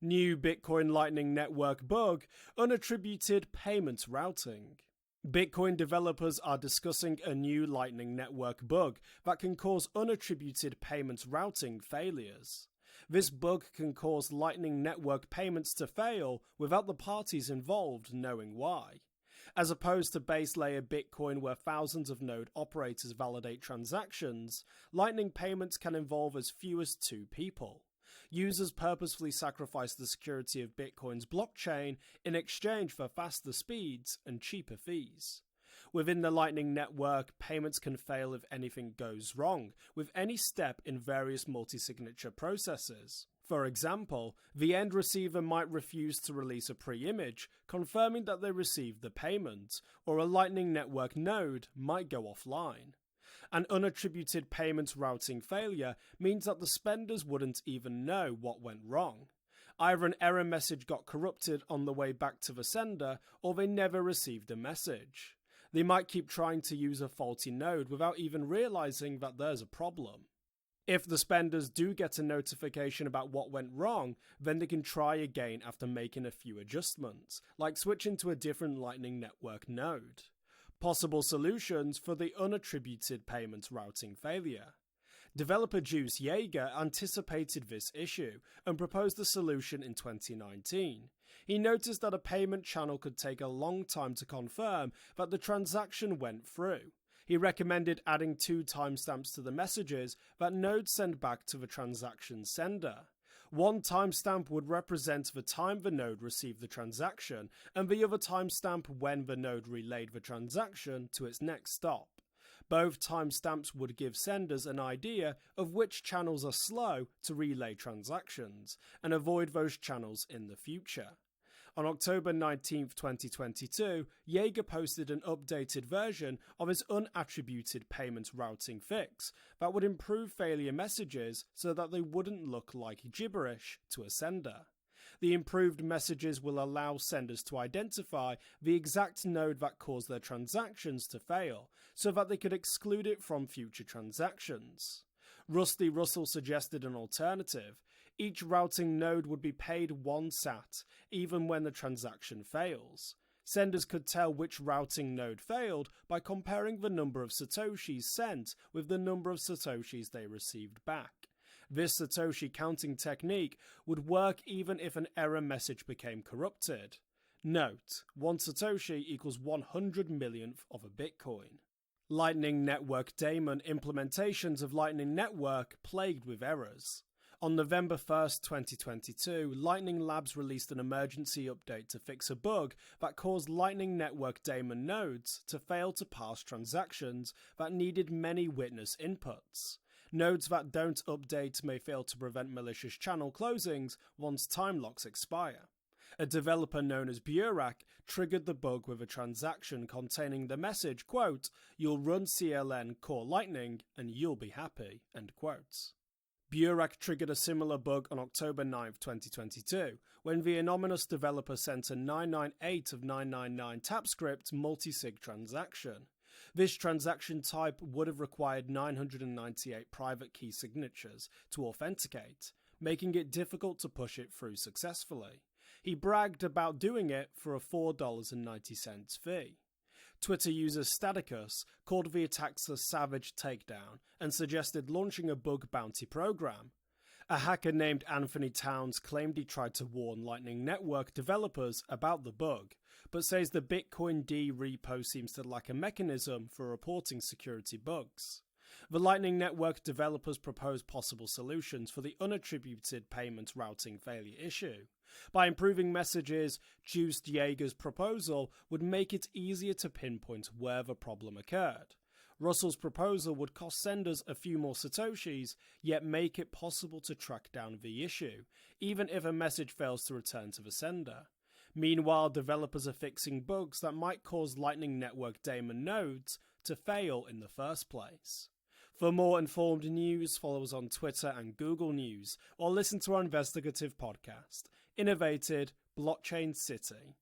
New Bitcoin Lightning Network bug, unattributed payment routing. Bitcoin developers are discussing a new Lightning Network bug that can cause unattributed payment routing failures. This bug can cause Lightning Network payments to fail without the parties involved knowing why. As opposed to base layer Bitcoin where thousands of node operators validate transactions, Lightning payments can involve as few as 2 people. Users purposefully sacrifice the security of Bitcoin's blockchain in exchange for faster speeds and cheaper fees. Within the Lightning Network, payments can fail if anything goes wrong with any step in various multi-signature processes. For example, the end receiver might refuse to release a pre-image, confirming that they received the payment, or a Lightning Network node might go offline. An unattributed payment routing failure means that the spenders wouldn't even know what went wrong. Either an error message got corrupted on the way back to the sender, or they never received a message. They might keep trying to use a faulty node without even realizing that there's a problem. If the spenders do get a notification about what went wrong, then they can try again after making a few adjustments, like switching to a different Lightning Network node. Possible solutions for the unattributed payment routing failure. Developer Juice Jaeger anticipated this issue and proposed a solution in 2019. He noticed that a payment channel could take a long time to confirm that the transaction went through. He recommended adding 2 timestamps to the messages that nodes send back to the transaction sender. One timestamp would represent the time the node received the transaction, and the other timestamp when the node relayed the transaction to its next stop. Both timestamps would give senders an idea of which channels are slow to relay transactions, and avoid those channels in the future. On October 19, 2022, Jaeger posted an updated version of his unattributed payment routing fix that would improve failure messages so that they wouldn't look like gibberish to a sender. The improved messages will allow senders to identify the exact node that caused their transactions to fail, so that they could exclude it from future transactions. Rusty Russell suggested an alternative. Each routing node would be paid 1 sat, even when the transaction fails. Senders could tell which routing node failed by comparing the number of satoshis sent with the number of satoshis they received back. This Satoshi counting technique would work even if an error message became corrupted. Note, 1 satoshi equals 100 millionth of a Bitcoin. Lightning Network daemon implementations of Lightning Network plagued with errors. On November 1st, 2022, Lightning Labs released an emergency update to fix a bug that caused Lightning Network daemon nodes to fail to pass transactions that needed many witness inputs. Nodes that don't update may fail to prevent malicious channel closings once time locks expire. A developer known as Burak triggered the bug with a transaction containing the message, quote, "You'll run CLN core Lightning and you'll be happy," end quote. Burak triggered a similar bug on October 9, 2022, when the anonymous developer sent a 998 of 999 TapScript multi-sig transaction. This transaction type would have required 998 private key signatures to authenticate, making it difficult to push it through successfully. He bragged about doing it for a $4.90 fee. Twitter user Staticus called the attacks a savage takedown and suggested launching a bug bounty program. A hacker named Anthony Towns claimed he tried to warn Lightning Network developers about the bug, but says the Bitcoin D repo seems to lack a mechanism for reporting security bugs. The Lightning Network developers propose possible solutions for the unattributed payment routing failure issue. By improving messages, Juice Jaeger's proposal would make it easier to pinpoint where the problem occurred. Russell's proposal would cost senders a few more satoshis, yet make it possible to track down the issue, even if a message fails to return to the sender. Meanwhile, developers are fixing bugs that might cause Lightning Network daemon nodes to fail in the first place. For more informed news, follow us on Twitter and Google News, or listen to our investigative podcast, Innovated Blockchain City.